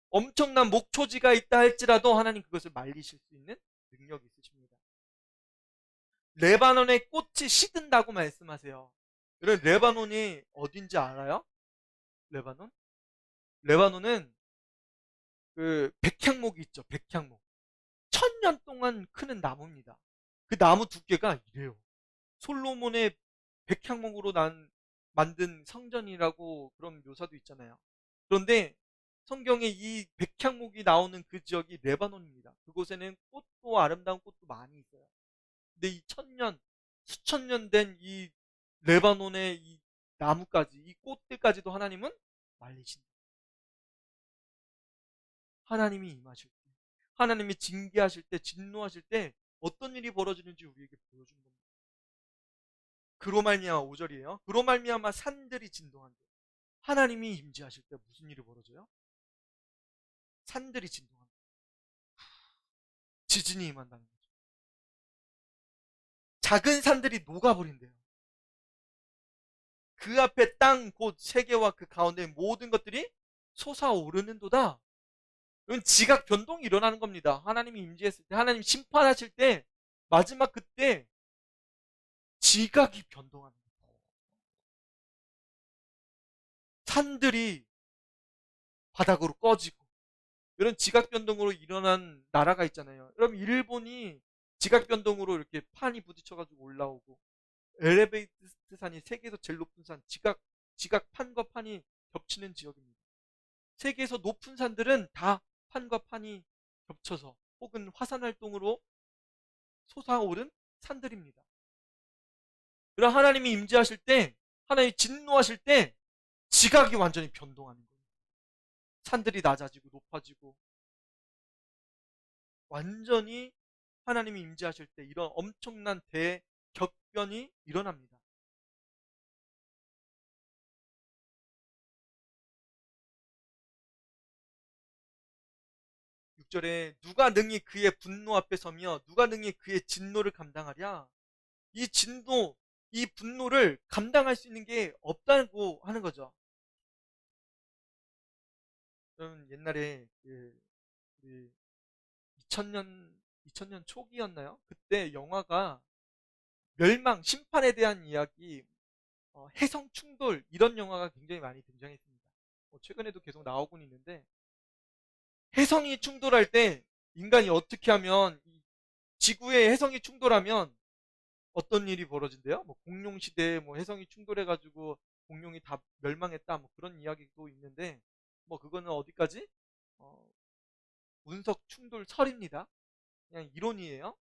엄청난 목초지가 있다 할지라도 하나님 그것을 말리실 수 있는 능력이 있으십니다. 레바논의 꽃이 시든다고 말씀하세요. 여러분 레바논이 어딘지 알아요? 레바논? 레바논은 그 백향목이 있죠. 백향목. 1000년 동안 크는 나무입니다. 그 나무 두께가 이래요. 솔로몬의 백향목으로 만든 성전이라고 그런 묘사도 있잖아요. 그런데 성경에 이 백향목이 나오는 그 지역이 레바논입니다. 그곳에는 꽃도 아름다운 꽃도 많이 있어요. 근데 이 수천 년 된 이 레바논의 이 나무까지, 이 꽃들까지도 하나님은 말리신다. 하나님이 임하실 때, 하나님이 징계하실 때, 진노하실 때 어떤 일이 벌어지는지 우리에게 보여주는 겁니다. 그로 말미암아 5절이에요. 그로 말미암아 산들이 진동한대. 하나님이 임재하실 때 무슨 일이 벌어져요? 산들이 진동한다. 지진이 임한다는 거죠. 작은 산들이 녹아버린대요. 그 앞에 땅 곧 세계와 그 가운데 모든 것들이 솟아오르는도다. 이건 지각 변동이 일어나는 겁니다. 하나님이 임재했을 때, 하나님 심판하실 때, 마지막 그때 지각이 변동하는 거예요. 산들이 바닥으로 꺼지고, 이런 지각 변동으로 일어난 나라가 있잖아요. 여러분 일본이 지각 변동으로 이렇게 판이 부딪혀가지고 올라오고, 에레베이스트 산이 세계에서 제일 높은 산, 지각 판과 판이 겹치는 지역입니다. 세계에서 높은 산들은 다 판과 판이 겹쳐서 혹은 화산 활동으로 솟아오른 산들입니다. 그럼 하나님이 임재하실 때, 하나님이 진노하실 때 지각이 완전히 변동하는 거예요. 산들이 낮아지고 높아지고, 완전히 하나님이 임재하실 때 이런 엄청난 대격변이 일어납니다. 6절에 누가 능히 그의 분노 앞에 서며 누가 능히 그의 진노를 감당하랴. 이 진노, 이 분노를 감당할 수 있는 게 없다고 하는 거죠. 저는 옛날에 우리 2000년 초기였나요? 그때 영화가 멸망, 심판에 대한 이야기, 해성 충돌 이런 영화가 굉장히 많이 등장했습니다. 최근에도 계속 나오곤 있는데 해성이 충돌할 때 인간이 어떻게 하면 지구의 해성이 충돌하면 어떤 일이 벌어진대요? 뭐 공룡 시대에 뭐 해성이 충돌해가지고 공룡이 다 멸망했다 뭐 그런 이야기도 있는데 뭐 그거는 어디까지? 어, 운석 충돌설입니다. 그냥 이론이에요.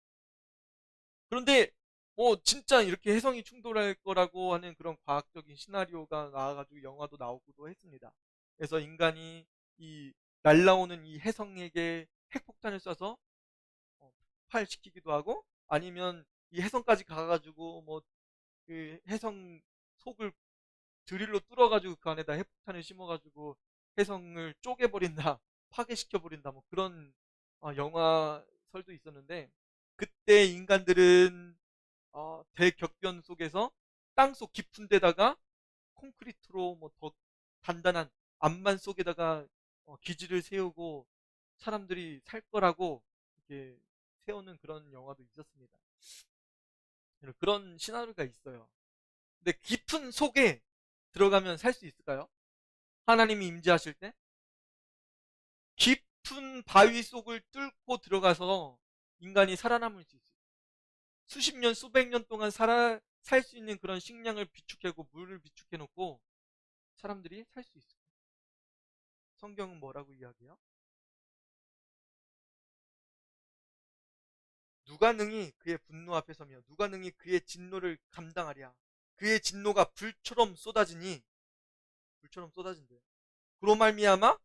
그런데 뭐 진짜 이렇게 해성이 충돌할 거라고 하는 그런 과학적인 시나리오가 나와가지고 영화도 나오기도 했습니다. 그래서 인간이 이 날라오는 이 해성에게 핵폭탄을 쏴서 폭발시키기도 하고 아니면 이 해성까지 가가지고 뭐 그 해성 속을 드릴로 뚫어가지고 그 안에다 핵폭탄을 심어가지고 해성을 쪼개버린다, 파괴시켜버린다 뭐 그런 영화설도 있었는데 그때 인간들은 대격변 속에서 땅속 깊은 데다가 콘크리트로 뭐 더 단단한 암만 속에다가 기지를 세우고 사람들이 살 거라고 이렇게 세우는 그런 영화도 있었습니다. 그런 시나리오가 있어요. 근데 깊은 속에 들어가면 살 수 있을까요? 하나님이 임재하실 때 깊은 바위 속을 뚫고 들어가서 인간이 살아남을 수 있어요. 수십 년, 수백 년 동안 살 수 있는 그런 식량을 비축하고 물을 비축해 놓고 사람들이 살 수 있어요. 성경은 뭐라고 이야기해요? 누가 능히 그의 분노 앞에 서며 누가 능히 그의 진노를 감당하랴. 그의 진노가 불처럼 쏟아지니 불처럼 쏟아진대요. 그로 말미암아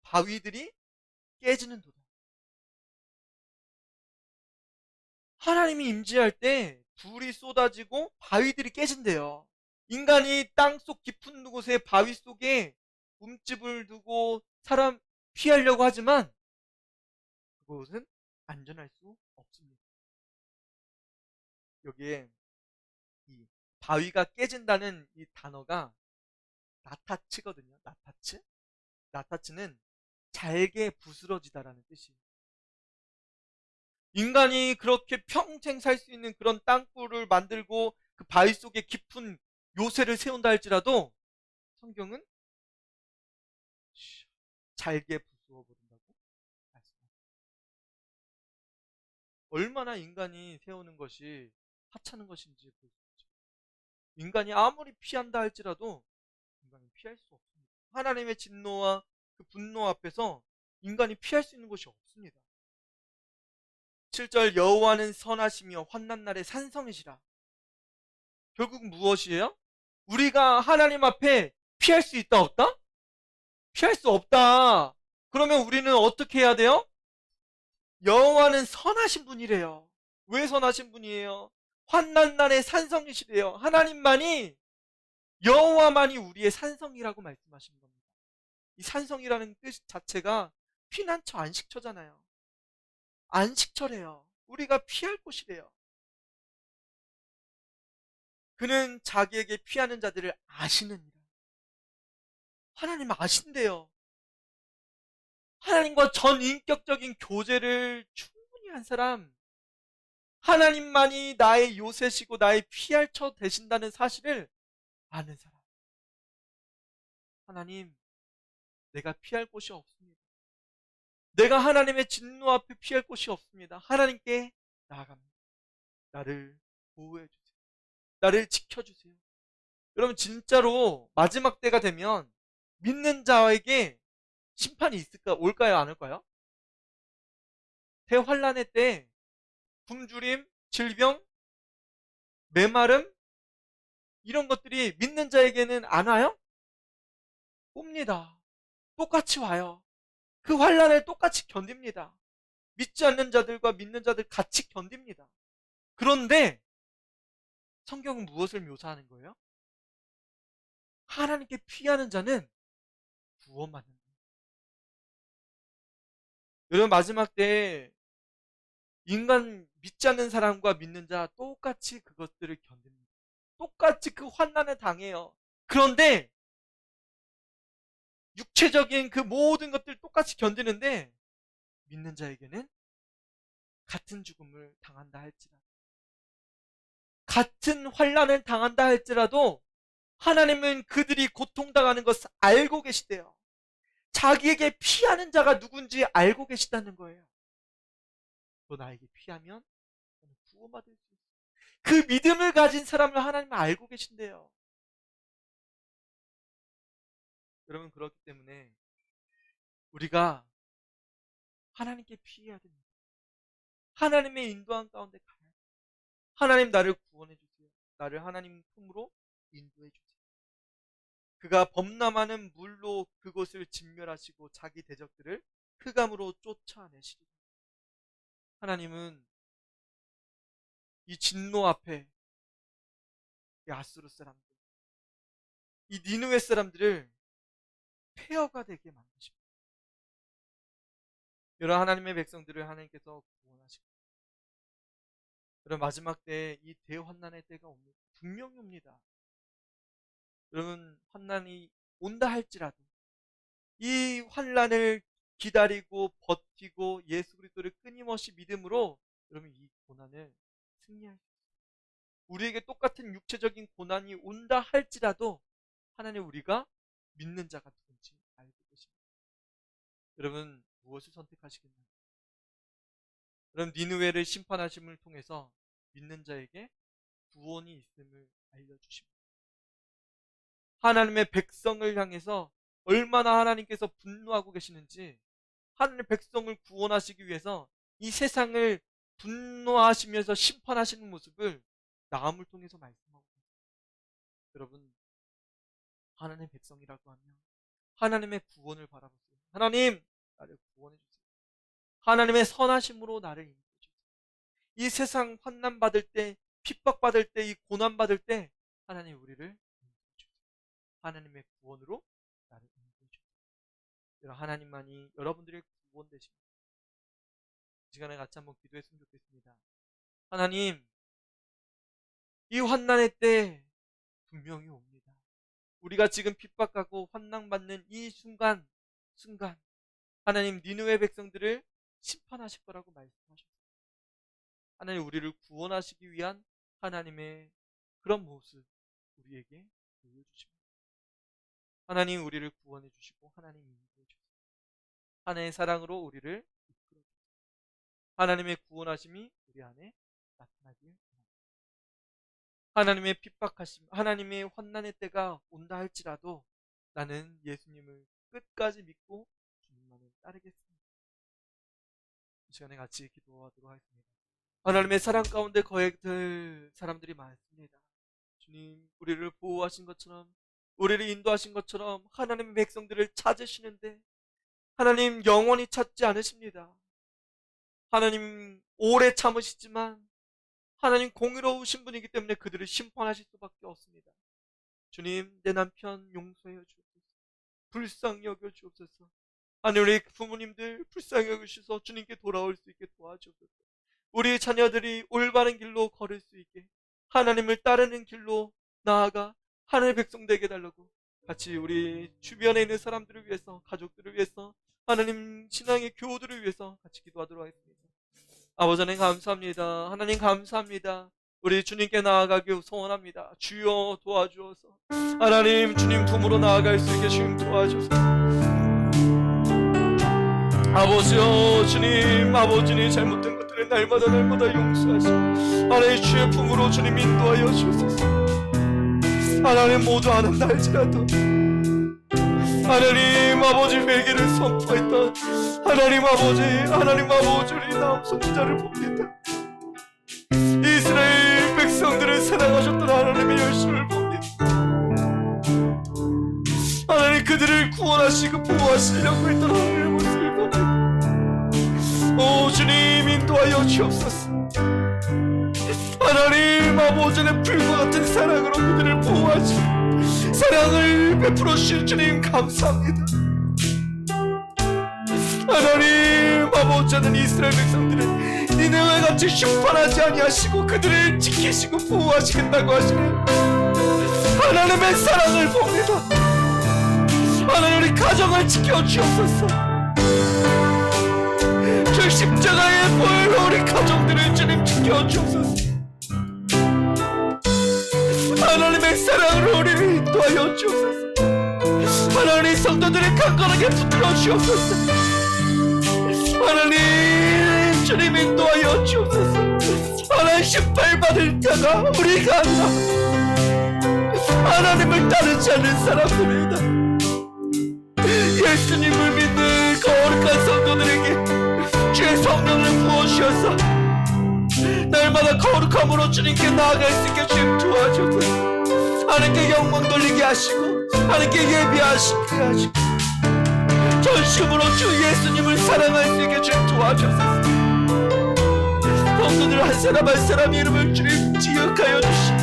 바위들이 깨지는 도다. 하나님이 임재할 때 불이 쏟아지고 바위들이 깨진대요. 인간이 땅속 깊은 곳에 바위 속에 몸집을 두고 사람 피하려고 하지만 그곳은 안전할 수 없습니다. 여기에 이 바위가 깨진다는 이 단어가 나타츠거든요. 나타츠? 나타츠는 잘게 부스러지다라는 뜻이에요. 인간이 그렇게 평생 살 수 있는 그런 땅굴을 만들고 그 바위 속에 깊은 요새를 세운다 할지라도 성경은 잘게 부수어 버린다고 말씀합니다. 얼마나 인간이 세우는 것이 하찮은 것인지 볼 수 있죠. 인간이 아무리 피한다 할지라도 인간은 피할 수 없습니다. 하나님의 진노와 그 분노 앞에서 인간이 피할 수 있는 것이 없습니다. 7절 여호와는 선하시며 환난 날에 산성이시라. 결국 무엇이에요? 우리가 하나님 앞에 피할 수 있다 없다? 피할 수 없다. 그러면 우리는 어떻게 해야 돼요? 여호와는 선하신 분이래요. 왜 선하신 분이에요? 환난 날에 산성이시래요. 하나님만이 여호와만이 우리의 산성이라고 말씀하시는 겁니다. 이 산성이라는 뜻 자체가 피난처 안식처잖아요. 안식처래요. 우리가 피할 곳이래요. 그는 자기에게 피하는 자들을 아시느니라. 하나님 아신대요. 하나님과 전인격적인 교제를 충분히 한 사람, 하나님만이 나의 요새시고 나의 피할처 되신다는 사실을 아는 사람. 하나님, 내가 피할 곳이 없습니다. 내가 하나님의 진노 앞에 피할 곳이 없습니다. 하나님께 나아갑니다. 나를 보호해 주세요. 나를 지켜주세요. 여러분 진짜로 마지막 때가 되면 믿는 자에게 심판이 있을까 올까요 안 올까요? 대환란의 때 굶주림, 질병, 메마름 이런 것들이 믿는 자에게는 안 와요? 옵니다. 똑같이 와요. 그 환란을 똑같이 견딥니다. 믿지 않는 자들과 믿는 자들 같이 견딥니다. 그런데 성경은 무엇을 묘사하는 거예요? 하나님께 피하는 자는 구원받는 거예요. 여러분 마지막 때에 인간 믿지 않는 사람과 믿는 자 똑같이 그것들을 견딥니다. 똑같이 그 환난을 당해요. 그런데 육체적인 그 모든 것들 똑같이 견디는데 믿는 자에게는 같은 죽음을 당한다 할지라도, 같은 환난을 당한다 할지라도 하나님은 그들이 고통당하는 것을 알고 계시대요. 자기에게 피하는 자가 누군지 알고 계시다는 거예요. 너 나에게 피하면 너는 구원받을 수 있어. 그 믿음을 가진 사람을 하나님은 알고 계신대요. 여러분 그렇기 때문에 우리가 하나님께 피해야 됩니다. 하나님의 인도한 가운데 가야 돼요. 하나님 나를 구원해 주세요. 나를 하나님 품으로 인도해 주세요. 그가 범람하는 물로 그곳을 진멸하시고 자기 대적들을 흑암으로 쫓아내시리라. 하나님은 이 진노 앞에 이 아수르 사람들, 이 니느웨 사람들을 폐허가 되게 만드십니다. 여러 하나님의 백성들을 하나님께서 구원하시고, 여러분 마지막 때에 이 대환난의 때가 옵니다. 분명히 옵니다. 여러분 환난이 온다 할지라도 이 환난을 기다리고 버티고 예수 그리스도를 끊임없이 믿음으로 여러분 이 고난을 승리할 수 있습니다. 우리에게 똑같은 육체적인 고난이 온다 할지라도 하나님 우리가 믿는 자가 누군지 알고 계십니다. 여러분 무엇을 선택하시겠나요? 여러분 니느웨를 심판하심을 통해서 믿는 자에게 구원이 있음을 알려주십니다. 하나님의 백성을 향해서 얼마나 하나님께서 분노하고 계시는지, 하나님의 백성을 구원하시기 위해서 이 세상을 분노하시면서 심판하시는 모습을 나음을 통해서 말씀하고 있습니다. 여러분 하나님의 백성이라고 하면 하나님의 구원을 바라보세요. 하나님 나를 구원해 주세요. 하나님의 선하심으로 나를 인도해 주세요. 이 세상 환난 받을 때, 핍박 받을 때, 이 고난 받을 때 하나님 우리를 인도해 주세요. 하나님의 구원으로 나를 인도해 주세요. 여러분 하나님만이 여러분들의 구원 되십니다. 이 시간에 같이 한번 기도했으면 좋겠습니다. 하나님 이 환난의 때 분명히 옵니다. 우리가 지금 핍박하고 환난받는 이 순간 하나님 니느웨 백성들을 심판하실 거라고 말씀하셨습니다. 하나님 우리를 구원하시기 위한 하나님의 그런 모습 우리에게 보여주십니다. 하나님 우리를 구원해 주시고 하나님 인도해 주세요. 하나님의 사랑으로 우리를 이끌어 주세요. 하나님의 구원하심이 우리 안에 나타나길 바랍니다. 하나님의 핍박하심, 하나님의 환난의 때가 온다 할지라도 나는 예수님을 끝까지 믿고 주님만을 따르겠습니다. 이 시간에 같이 기도하도록 하겠습니다. 하나님의 사랑 가운데 거액될 사람들이 많습니다. 주님 우리를 보호하신 것처럼, 우리를 인도하신 것처럼 하나님의 백성들을 찾으시는데 하나님 영원히 찾지 않으십니다. 하나님 오래 참으시지만 하나님 공의로우신 분이기 때문에 그들을 심판하실 수밖에 없습니다. 주님 내 남편 용서해 주옵소서. 불쌍히 여겨 주옵소서. 하나님 우리 부모님들 불쌍히 여기셔서 주님께 돌아올 수 있게 도와주옵소서. 우리 자녀들이 올바른 길로 걸을 수 있게 하나님을 따르는 길로 나아가 하나님의 백성 되게 달라고 같이 우리 주변에 있는 사람들을 위해서, 가족들을 위해서, 하나님 신앙의 교우들을 위해서 같이 기도하도록 하겠습니다. 아버지 하나님 감사합니다. 하나님 감사합니다. 우리 주님께 나아가길 소원합니다. 주여 도와주어서 하나님 주님 품으로 나아갈 수 있게 주님 도와주소서. 아버지여 주님, 아버지니 잘못된 것들을 날마다 용서하시고 하나님 주의 품으로 주님 인도하여 주소서. 하나님 모두 아는다 할지라도 하나님 아버지 회개를 선포했던 하나님 아버지 우리 나음 선지자를 봅니다. 이스라엘 백성들을 사랑하셨던 하나님의 열심을 봅니다. 하나님 그들을 구원하시고 보호하시려고 했던 하나님의 모습을 봅니다. 오 주님 인도하여 주옵소서. 하나님 아버지의 불과 같은 사랑으로 그들을 보호하시고 사랑을 베풀어 주신 주님 감사합니다. 하나님 어쩌면 이스라엘 백성들은 니느웨같이 심판하지 아니하시고 그들을 지키시고 보호하시겠다고 하시네. 하나님의 사랑을 봅니다. 하나님 우리 가정을 지켜주옵소서. 주 십자가의 보혈로 우리 가정들을 주님 지켜주옵소서. 하나님의 사랑으로 우리를 인도하여 주옵소서. 하나님 성도들을 강건하게 붙들어 주옵소서. 하나님 주님 인도하여 주옵소서. 하나님 심판받을 자가 우리가 아니라 하나님을 따르지 않는 사람들이다. 예수님을 믿는 거룩한 성도들에게 주의 성령을 부어주셔서 날마다 거룩함으로 주님께 나아갈 수 있게 주님 도와주옵소서. 하나님께 영광 돌리게 하시고 하나님께 예비하시게 하시고 전심으로 주 예수님을 사랑할 수 있게 주님 도와주옵소서. 성도들 한 사람 한 사람 이름을 주님 기억하여 주시고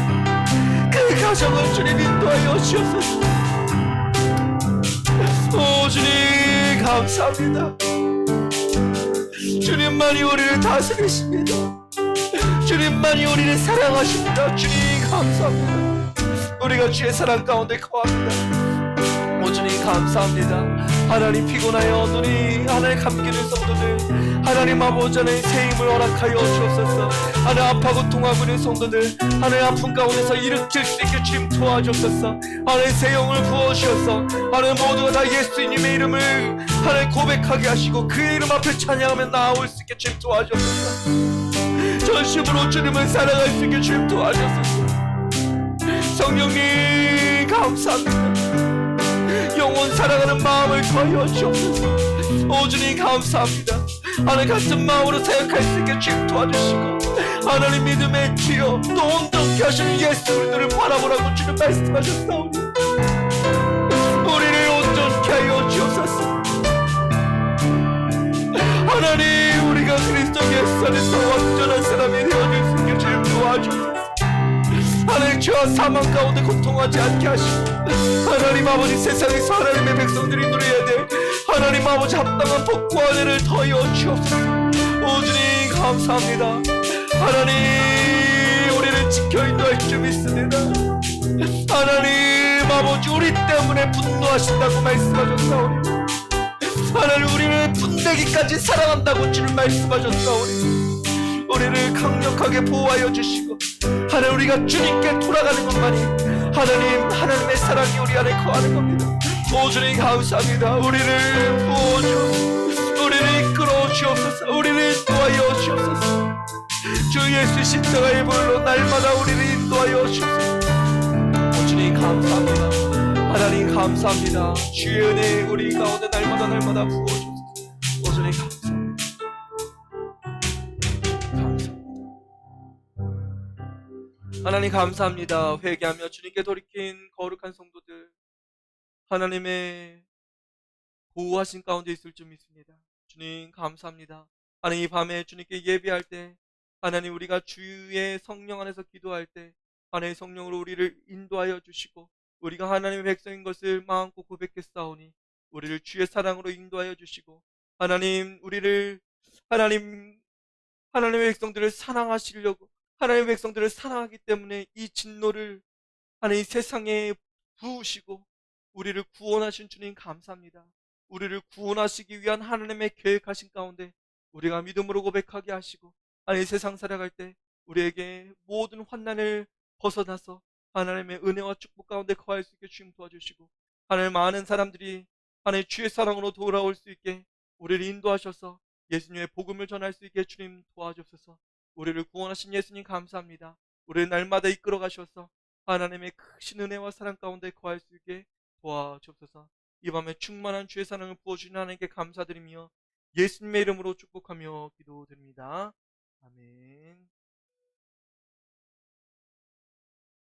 그 가정을 주님 인도하여 주옵소서. 오 주님 감사합니다. 주님만이 우리를 다스리십니다. 주님만이 우리를 사랑하십니다. 주님 감사합니다. 우리가 주의 사랑 가운데 거합니다. 오 주님 감사합니다. 하나님 피곤하여 눈이 하나님 감기는 성도들 하나님 아버지 하나님 새 힘을 허락하여 주옵소서. 하나님 아파고 통하고 있는 성도들 하나님 아픈 가운데서 일으킬 수 있게 주님 도와주옵소서. 하나님 새 영을 부어주셔서 하나님 모두가 다 예수님의 이름을 하나님 고백하게 하시고 그의 이름 앞에 찬양하며 나아올 수 있게 주님 도와주옵소서. 전심으로 주님을 사랑할 수 있게 주님 도와주옵소서. 성령님 감사합니다. 영원 사랑하는 마음을 더하여 주옵소서. 오 주님 감사합니다. 하나님 같은 마음으로 생각할 수 있게 주님 도와주시고 하나님 믿음의 주여 또 온전케 하시는 예수 그리스도를 바라보라고 주님 말씀하셨사오니 우리를 온전케 하여 주옵소서. 하나님 우리가 그리스도 예수 안에서 완전한 사람이 되어질 수 있게 주님 도와주옵소서. 하나님 죄와 사망 가운데 고통하지 않게 하시고 하나님 아버지 세상에서 하나님의 백성들이 누려야 될 하나님 아버지 합당한 복과 은혜를 더하여 주옵소서. 오 주님 감사합니다. 하나님 우리를 지켜 인도할 줄 믿습니다. 하나님 아버지 우리 때문에 분노하신다고 말씀하셨사오니 하나님 우리를 분내기까지 사랑한다고 주님 말씀하셨사오니 우리를 강력하게 보호하여 주시고 하나님 우리가 주님께 돌아가는 것만이 하나님의 사랑이 우리 안에 거하는 겁니다. 오 주님 감사합니다. 우리를 부어주옵소서. 우리를 이끌어 주옵소서. 우리를 인도하여 주옵소서. 주 예수 십자가의 보혈로 날마다 우리를 인도하여 주옵소서. 오 주님 감사합니다. 하나님 감사합니다. 주의 은혜 우리 가운데 날마다 부어주옵소서. 오 주님 감사합니다. 하나님 감사합니다. 회개하며 주님께 돌이킨 거룩한 성도들 하나님의 보호하신 가운데 있을 줄 믿습니다. 주님 감사합니다. 하나님 이 밤에 주님께 예배할 때 하나님 우리가 주의 성령 안에서 기도할 때 하나님의 성령으로 우리를 인도하여 주시고 우리가 하나님의 백성인 것을 마음껏 고백했사오니 우리를 주의 사랑으로 인도하여 주시고 하나님 우리를 하나님의 백성들을 사랑하시려고 하나님의 백성들을 사랑하기 때문에 이 진노를 하나님 세상에 부으시고 우리를 구원하신 주님 감사합니다. 우리를 구원하시기 위한 하나님의 계획하신 가운데 우리가 믿음으로 고백하게 하시고 하나님 세상 살아갈 때 우리에게 모든 환난을 벗어나서 하나님의 은혜와 축복 가운데 거할 수 있게 주님 도와주시고 하나님 많은 사람들이 하나님 주의 사랑으로 돌아올 수 있게 우리를 인도하셔서 예수님의 복음을 전할 수 있게 주님 도와주옵소서. 우리를 구원하신 예수님 감사합니다. 우리를 날마다 이끌어 가셔서 하나님의 크신 은혜와 사랑 가운데 거할 수 있게 도와주옵소서. 이 밤에 충만한 주의 사랑을 부어주신 하나님께 감사드리며 예수님의 이름으로 축복하며 기도드립니다. 아멘.